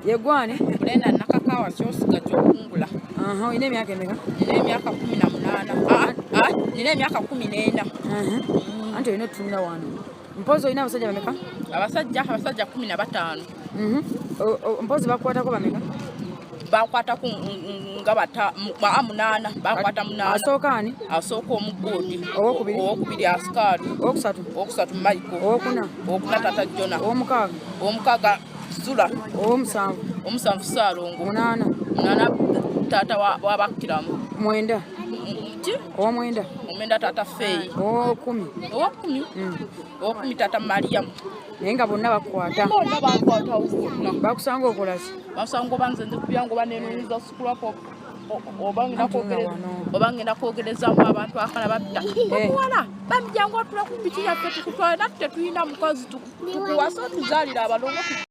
Yegwane? Brenda nakakawa kyosiga kyokungula. Ine emyaka emeka? Nina emyaka 18. Nina emyaka 14. Anti olina otutumira wano. Mpozi olina abasajja bameka? Abasajja 15. Mpozi bakwatako bameka? Bakwatako nga 8. Bakwata 8. Asooka ani? Asooka omuggoodi. Owokubiri Asikaali. Owokusatu Michael. Owokuna Tata Jona. Owomukaaga Zula. Omusanvu Ssaalongo. 8 Taata w'Abakiramu. 9. Ow'omwenda? Omwenda Taata Feyi. Ow'okumi Taata Mariamu. Naye nga bonna bakukwata. Bonna bankwata wonna. Bakusanga okola ki? Basanga oba nze ndikubya ngoba neenuuniza sikulako oba ngenda kwogerezaamu abantu akala babita. Omuwala bamujja ng'otula ku ppiki yaffe tukutwale naffe tetulina mukozi tukuwasa otuzaalira abalongo.